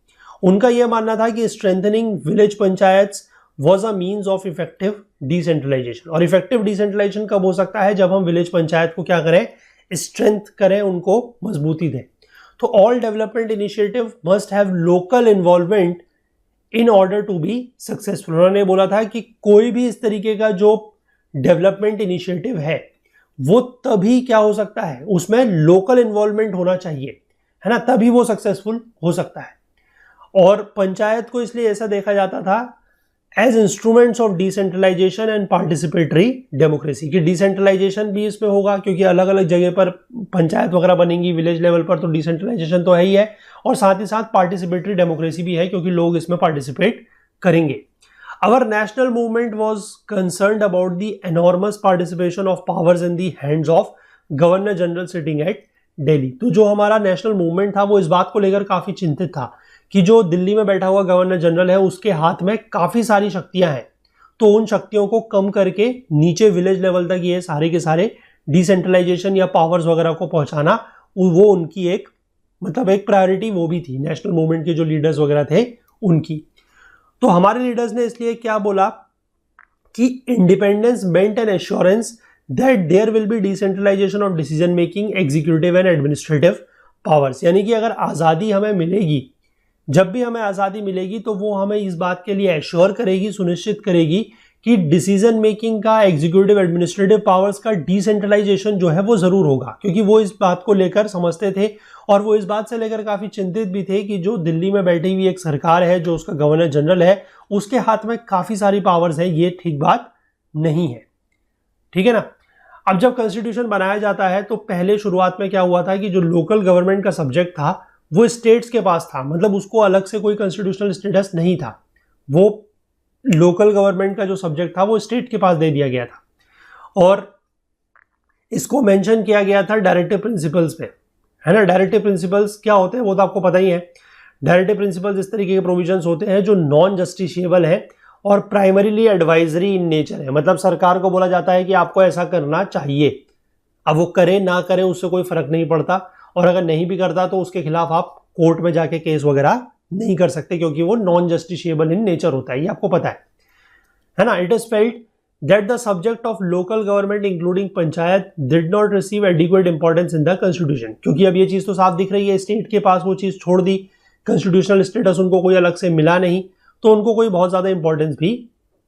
उनका यह मानना था कि strengthening village panchayats was a means of effective decentralisation. और इफेक्टिव डिसेंट्रलाइजेशन कब हो सकता है, जब हम विलेज पंचायत को क्या करें, स्ट्रेंथ करें, उनको मजबूती दें। तो all development initiative must have local involvement in order to be successful. उन्होंने बोला था कि कोई भी इस तरीके का जो डेवलपमेंट इनिशिएटिव है वो तभी क्या हो सकता है, उसमें लोकल इन्वॉल्वमेंट होना चाहिए, है ना, तभी वो सक्सेसफुल हो सकता है। और पंचायत को इसलिए ऐसा देखा जाता था as instruments of decentralisation and participatory democracy, कि डिसेंट्रलाइजेशन भी इसमें होगा क्योंकि अलग अलग जगह पर पंचायत वगैरह बनेंगी विलेज लेवल पर, तो डिसेंट्रलाइजेशन तो है ही है, और साथ ही साथ पार्टिसिपेटरी डेमोक्रेसी भी है क्योंकि लोग इसमें पार्टिसिपेट करेंगे। Our national movement was concerned about the enormous participation of powers in the hands of Governor General sitting at Delhi। तो जो हमारा नेशनल मूवमेंट था वो इस बात को लेकर काफी चिंतित था कि जो दिल्ली में बैठा हुआ गवर्नर जनरल है उसके हाथ में काफी सारी शक्तियां हैं, तो उन शक्तियों को कम करके नीचे विलेज लेवल तक ये सारे के सारे डिसेंट्रलाइजेशन या पावर्स वगैरह को पहुंचाना, वो उनकी एक एक प्रायोरिटी वो भी थी, नेशनल मूवमेंट के जो लीडर्स वगैरह थे उनकी। तो हमारे लीडर्स ने इसलिए क्या बोला कि independence meant an assurance that there will be decentralisation of decision making, executive and administrative powers. यानी कि अगर आज़ादी हमें मिलेगी, जब भी हमें आज़ादी मिलेगी तो वो हमें इस बात के लिए एश्योर करेगी, सुनिश्चित करेगी कि डिसीजन मेकिंग का, एग्जीक्यूटिव एडमिनिस्ट्रेटिव पावर्स का डिसेंट्रलाइजेशन जो है वो ज़रूर होगा, क्योंकि वो इस बात को लेकर समझते थे और वो इस बात से लेकर काफ़ी चिंतित भी थे कि जो दिल्ली में बैठी हुई एक सरकार है, जो उसका गवर्नर जनरल है, उसके हाथ में काफ़ी सारी पावर्स है, ये ठीक बात नहीं है, ठीक है ना। अब जब कॉन्स्टिट्यूशन बनाया जाता है तो पहले शुरुआत में क्या हुआ था कि जो लोकल गवर्नमेंट का सब्जेक्ट था वो स्टेट्स के पास था, उसको अलग से कोई कॉन्स्टिट्यूशनल स्टेटस नहीं था, वो लोकल गवर्नमेंट का जो सब्जेक्ट था वो स्टेट के पास दे दिया गया था। और इसको मेंशन किया गया था डायरेक्टिव प्रिंसिपल्स पे, है ना। डायरेक्टिव प्रिंसिपल्स क्या होते हैं वो तो आपको पता ही है। डायरेक्टिव प्रिंसिपल्स इस तरीके के प्रोविजंस होते हैं जो नॉन जस्टिशिएबल है और प्राइमरीली एडवाइजरी इन नेचर है। सरकार को बोला जाता है कि आपको ऐसा करना चाहिए, अब वो करे ना करे उससे कोई फर्क नहीं पड़ता, और अगर नहीं भी करता तो उसके खिलाफ आप कोर्ट में जाके केस वगैरह नहीं कर सकते क्योंकि वो नॉन जस्टिशिएबल इन नेचर होता है, ये आपको पता है ना। It is felt that the subject of local government including panchayat did not receive adequate importance in the constitution। क्योंकि अब ये चीज़ तो साफ दिख रही है, स्टेट के पास वो चीज़ छोड़ दी, कॉन्स्टिट्यूशनल स्टेटस उनको कोई अलग से मिला नहीं, तो उनको कोई बहुत ज़्यादा इंपॉर्टेंस भी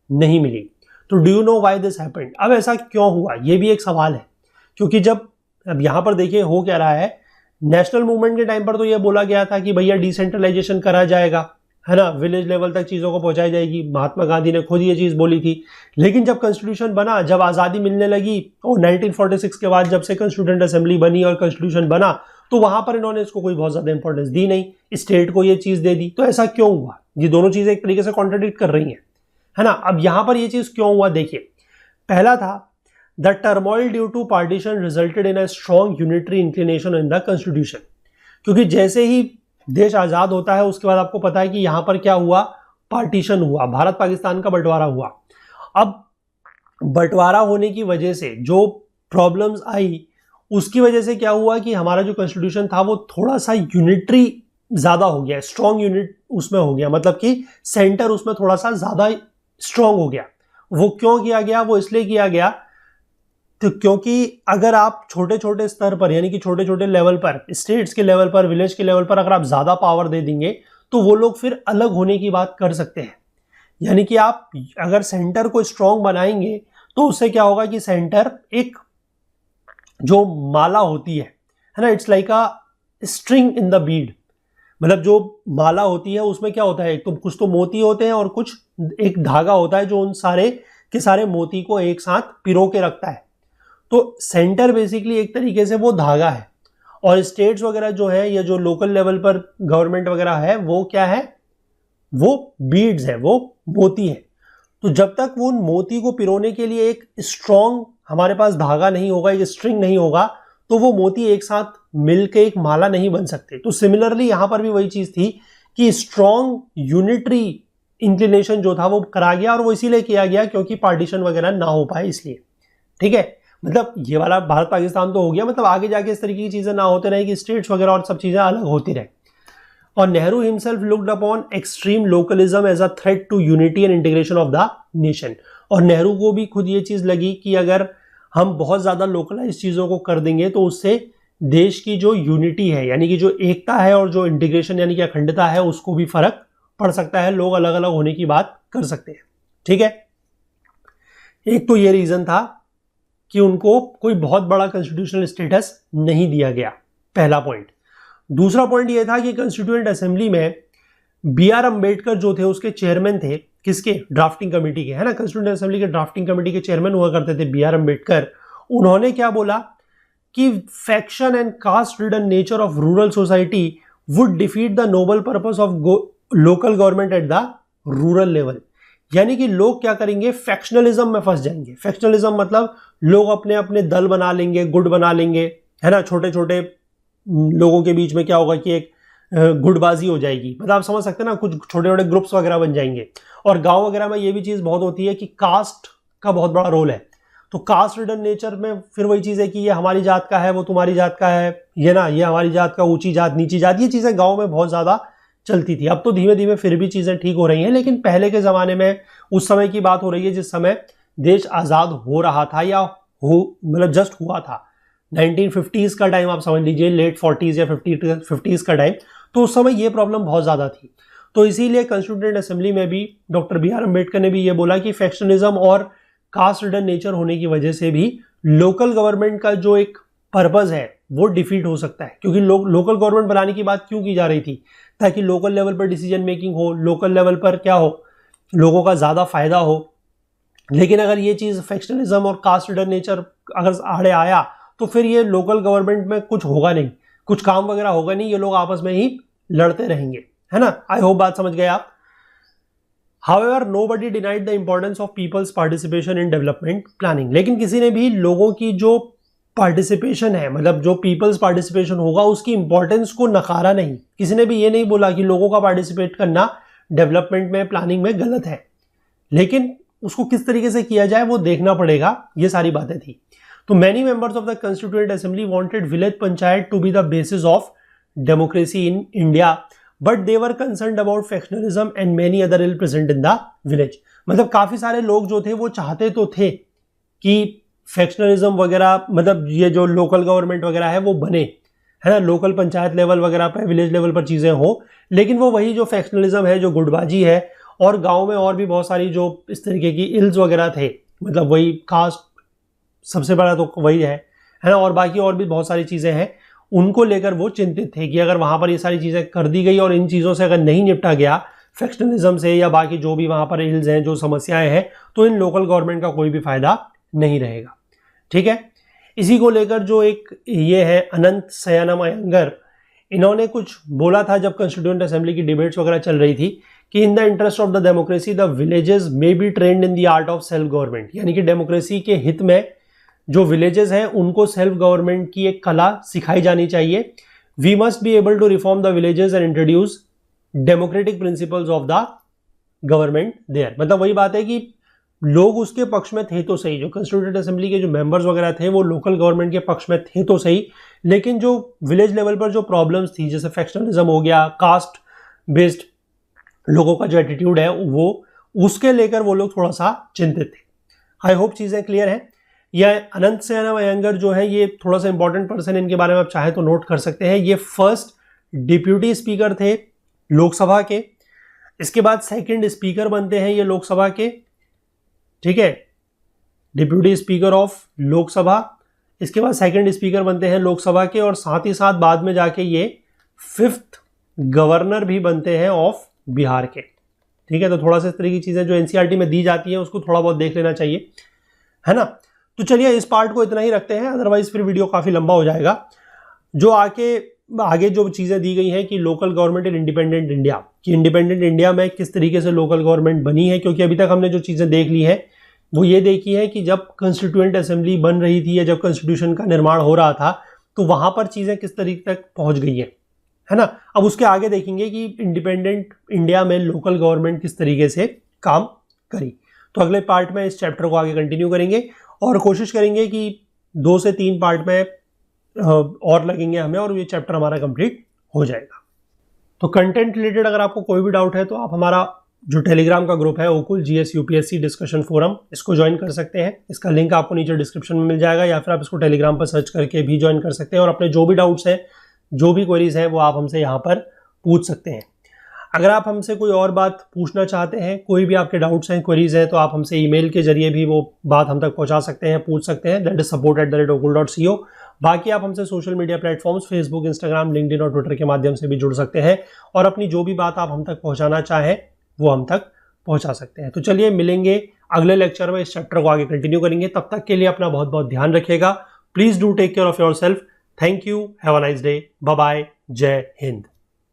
नहीं मिली। तो do you know why this happened, अब ऐसा क्यों हुआ, ये भी एक सवाल है। क्योंकि जब अब यहाँ पर देखिए हो क्या रहा है, नेशनल मूवमेंट के टाइम पर तो ये बोला गया था कि भैया डिसेंट्रलाइजेशन करा जाएगा, है ना, विलेज लेवल तक चीज़ों को पहुंचाई जाएगी। महात्मा गांधी ने खुद ये चीज़ बोली थी। लेकिन जब कॉन्स्टिट्यूशन बना, जब आज़ादी मिलने लगी और 1946 के बाद जब से कॉन्स्टिट्यूएंट असेंबली बनी और कॉन्स्टिट्यूशन बना, तो वहां पर इन्होंने इसको कोई बहुत ज़्यादा इंपॉर्टेंस दी नहीं, स्टेट को ये चीज़ दे दी। तो ऐसा क्यों हुआ? ये दोनों चीज़ें एक तरीके से कॉन्ट्रडिक्ट कर रही हैं, है ना। अब यहां पर ये चीज़ क्यों हुआ, देखिए। पहला था the turmoil due to partition resulted in a strong unitary inclination in the constitution. क्योंकि जैसे ही देश आज़ाद होता है उसके बाद आपको पता है कि यहां पर क्या हुआ, पार्टीशन हुआ, भारत पाकिस्तान का बंटवारा हुआ। अब बंटवारा होने की वजह से जो प्रॉब्लम्स आई, उसकी वजह से क्या हुआ कि हमारा जो कॉन्स्टिट्यूशन था वो थोड़ा सा यूनिटरी ज़्यादा हो गया, स्ट्रॉन्ग यूनिट उसमें हो गया, मतलब कि सेंटर उसमें थोड़ा सा ज़्यादा स्ट्रॉन्ग हो गया। वो क्यों किया गया? वो इसलिए किया गया तो क्योंकि अगर आप छोटे छोटे स्तर पर, यानी कि छोटे छोटे लेवल पर, स्टेट्स के लेवल पर, विलेज के लेवल पर अगर आप ज़्यादा पावर दे देंगे तो वो लोग फिर अलग होने की बात कर सकते हैं। यानी कि आप अगर सेंटर को स्ट्रॉन्ग बनाएंगे तो उससे क्या होगा कि सेंटर एक जो माला होती है ना, it's like a string in the Beed. मतलब जो माला होती है उसमें क्या होता है, एक तो कुछ तो मोती होते हैं और कुछ एक धागा होता है जो उन सारे के सारे मोती को एक साथ पिरो के रखता है। तो सेंटर बेसिकली एक तरीके से वो धागा है, और स्टेट्स वगैरह जो है या जो लोकल लेवल पर गवर्नमेंट वगैरह है वो क्या है, वो बीड्स है, वो मोती है। तो जब तक वो उन मोती को पिरोने के लिए एक स्ट्रॉन्ग हमारे पास धागा नहीं होगा, एक स्ट्रिंग नहीं होगा, तो वो मोती एक साथ मिलकर एक माला नहीं बन सकते। तो सिमिलरली यहां पर भी वही चीज थी कि स्ट्रॉन्ग यूनिटरी इंक्लिनेशन जो था वो करा गया, और वो इसीलिए किया गया क्योंकि पार्टीशन वगैरह ना हो पाए इसलिए। ठीक है, मतलब ये वाला भारत पाकिस्तान तो हो गया, मतलब आगे जाके इस तरीके की चीजें ना होते रहे कि स्टेट्स वगैरह और सब चीजें अलग होती रहे। और Nehru himself looked upon extreme localism as a threat to unity and integration of the nation. और नेहरू को भी खुद ये चीज लगी कि अगर हम बहुत ज्यादा लोकलाइज चीजों को कर देंगे तो उससे देश की जो यूनिटी है, यानी कि जो एकता है और जो इंटीग्रेशन यानी कि अखंडता है, उसको भी फर्क पड़ सकता है, लोग अलग अलग होने की बात कर सकते हैं। ठीक है, एक तो ये रीजन था कि उनको कोई बहुत बड़ा कॉन्स्टिट्यूशनल स्टेटस नहीं दिया गया, पहला पॉइंट। दूसरा पॉइंट ये था कि कॉन्स्टिट्यूएंट असेंबली में B.R. अम्बेडकर जो थे उसके चेयरमैन थे, किसके, ड्राफ्टिंग कमेटी के, है ना। कॉन्स्टिट्यूएंट असेंबली के ड्राफ्टिंग कमेटी के चेयरमैन हुआ करते थे B.R. अम्बेडकर। उन्होंने क्या बोला कि faction and caste ridden nature of rural society would defeat the noble purpose of local government at the rural level. यानी कि लोग क्या करेंगे, फैक्शनलिज्म में फंस जाएंगे। फैक्शनलिज्म मतलब लोग अपने अपने दल बना लेंगे, गुट बना लेंगे, है ना। छोटे छोटे लोगों के बीच में क्या होगा कि एक गुटबाजी हो जाएगी, मतलब आप समझ सकते हैं ना, कुछ छोटे छोटे ग्रुप्स वगैरह बन जाएंगे। और गांव वगैरह में ये भी चीज़ बहुत होती है कि कास्ट का बहुत बड़ा रोल है। तो कास्ट रिडन नेचर में फिर वही चीज़ है कि ये हमारी जात का है, वो तुम्हारी जात का है, ये ना, ये हमारी जात का, ऊंची जात नीची जात, ये चीज़ें गाँव में बहुत ज़्यादा चलती थी। अब तो धीमे धीमे फिर भी चीज़ें ठीक हो रही हैं, लेकिन पहले के ज़माने में, उस समय की बात हो रही है जिस समय देश आज़ाद हो रहा था या मतलब जस्ट हुआ था, 1950s का टाइम आप समझ लीजिए, लेट 40s या 50s का टाइम। तो उस समय ये प्रॉब्लम बहुत ज़्यादा थी। तो इसीलिए कॉन्स्टिट्यूएंट असेंबली में भी डॉक्टर B.R. अम्बेडकर ने भी ये बोला कि फैक्शनिज्म और कास्ट रिडन नेचर होने की वजह से भी लोकल गवर्नमेंट का जो एक पर्पज है वो डिफीट हो सकता है। क्योंकि लोकल गवर्नमेंट बनाने की बात क्यों की जा रही थी, ताकि लोकल लेवल पर डिसीजन मेकिंग हो, लोकल लेवल पर क्या हो, लोगों का ज़्यादा फायदा हो। लेकिन अगर ये चीज़ फैक्शनिज्म और कास्ट रिडन नेचर अगर आड़े आया तो फिर ये लोकल गवर्नमेंट में कुछ होगा नहीं, कुछ काम वगैरह होगा नहीं, ये लोग आपस में ही लड़ते रहेंगे, है ना। आई होप बात समझ गए आप। However, nobody denied the importance of people's participation in development planning। लेकिन किसी ने भी लोगों की जो पार्टिसिपेशन है, मतलब जो पीपल्स पार्टिसिपेशन होगा, उसकी इंपॉर्टेंस को नकारा नहीं। किसी ने भी ये नहीं बोला कि लोगों का पार्टिसिपेट करना डेवलपमेंट में, प्लानिंग में गलत है, लेकिन उसको किस तरीके से किया जाए वो देखना पड़ेगा, ये सारी बातें थी। तो many members of the constituent assembly wanted village panchayat to be the basis of democracy in India, but they were concerned about factionalism and many other ill present in the village. मतलब काफी सारे लोग जो थे वो चाहते तो थे कि फैक्शनलिज्म वगैरह, मतलब ये जो लोकल गवर्नमेंट वगैरह है वो बने, है ना, लोकल पंचायत लेवल वगैरह पर, विलेज लेवल पर चीजें हो, लेकिन वो वही जो फैक्शनलिज्म है, जो गुटबाजी है, और गांव में और भी बहुत सारी जो इस तरीके की इल्स वगैरह थे, मतलब वही कास्ट सबसे बड़ा तो वही है ना, और बाकी और भी बहुत सारी चीजें हैं, उनको लेकर वो चिंतित थे कि अगर वहां पर ये सारी चीजें कर दी गई और इन चीजों से अगर नहीं निपटा गया फैक्शनलिज्म से या बाकी जो भी वहाँ पर इल्स हैं, जो समस्याएं हैं, तो इन लोकल गवर्नमेंट का कोई भी फायदा नहीं रहेगा। ठीक है, इसी को लेकर जो एक ये है अनंत सयानम अयंगर, इन्होंने कुछ बोला था जब कॉन्स्टिट्यूएंट असेंबली की डिबेट्स वगैरह चल रही थी कि in the interest of the democracy the villages may be trend in the art of self government, यानी कि डेमोक्रेसी के हित में जो विलेजेस हैं उनको सेल्फ गवर्नमेंट की एक कला सिखाई जानी चाहिए। We must be able to reform the villages and introduce democratic principles of the government there. मतलब वही बात है कि लोग उसके पक्ष में थे तो सही, जो कॉन्स्टिट्यूएंट असेंबली के जो मेंबर्स वगैरह थे वो लोकल गवर्नमेंट के पक्ष में थे तो सही, लेकिन जो विलेज लेवल पर जो प्रॉब्लम्स थी, जैसे फैक्शनलिज्म हो गया, कास्ट बेस्ड लोगों का जो एटीट्यूड है, वो उसके लेकर वो लोग थोड़ा सा चिंतित थे। आई होप चीज़ें क्लियर हैं। यह अनंत सयानम अयंगर जो है ये थोड़ा सा इंपॉर्टेंट पर्सन, इनके बारे में आप चाहे तो नोट कर सकते हैं। ये फर्स्ट डिप्यूटी स्पीकर थे लोकसभा के, इसके बाद सेकंड स्पीकर बनते हैं ये लोकसभा के। ठीक है, डिप्यूटी स्पीकर ऑफ लोकसभा, इसके बाद सेकंड स्पीकर बनते हैं लोकसभा के, और साथ ही साथ बाद में जाके ये फिफ्थ गवर्नर भी बनते हैं ऑफ बिहार के। ठीक है, तो थोड़ा सा इस तरह की चीज़ें जो एनसीईआरटी में दी जाती है उसको थोड़ा बहुत देख लेना चाहिए, है ना। तो चलिए इस पार्ट को इतना ही रखते हैं, अदरवाइज फिर वीडियो काफ़ी लंबा हो जाएगा। जो आगे जो चीज़ें दी गई हैं कि local government in independent India, कि इंडिपेंडेंट इंडिया में किस तरीके से लोकल गवर्नमेंट बनी है, क्योंकि अभी तक हमने जो चीज़ें देख ली हैं वो ये देखी है कि जब कॉन्स्टिट्यूएंट असेंबली बन रही थी या जब कॉन्स्टिट्यूशन का निर्माण हो रहा था तो वहाँ पर चीज़ें किस तरीके तक पहुँच गई हैं, है ना। अब उसके आगे देखेंगे कि इंडिपेंडेंट इंडिया में लोकल गवर्नमेंट किस तरीके से काम करी। तो अगले पार्ट में इस चैप्टर को आगे कंटिन्यू करेंगे और कोशिश करेंगे कि 2 से 3 पार्ट में और लगेंगे हमें और ये चैप्टर हमारा कंप्लीट हो जाएगा। तो कंटेंट रिलेटेड अगर आपको कोई भी डाउट है तो आप हमारा जो टेलीग्राम का ग्रुप है ओकुल जीएस यूपीएससी डिस्कशन फोरम, इसको ज्वाइन कर सकते हैं। इसका लिंक आपको नीचे डिस्क्रिप्शन में मिल जाएगा, या फिर आप इसको टेलीग्राम पर सर्च करके भी ज्वाइन कर सकते हैं और अपने जो भी डाउट्स हैं, जो भी क्वेरीज हैं, वो आप हमसे यहाँ पर पूछ सकते हैं। अगर आप हमसे कोई और बात पूछना चाहते हैं, कोई भी आपके डाउट्स हैं, क्वेरीज हैं, तो आप हमसे ईमेल के जरिए भी वो बात हम तक पहुँचा सकते हैं, पूछ सकते हैं। That is support@okul.co। बाकी आप हमसे social media platforms Facebook, Instagram, LinkedIn और ट्विटर के माध्यम से भी जुड़ सकते हैं और अपनी जो भी बात आप हम तक पहुँचाना चाहें वो हम तक पहुँचा सकते हैं। तो चलिए मिलेंगे अगले लेक्चर में, इस चैप्टर को आगे कंटिन्यू करेंगे। तब तक के लिए अपना बहुत बहुत ध्यान रखिएगा। Please do take care of yourself. Thank you, have a nice day, bye bye, जय हिंद।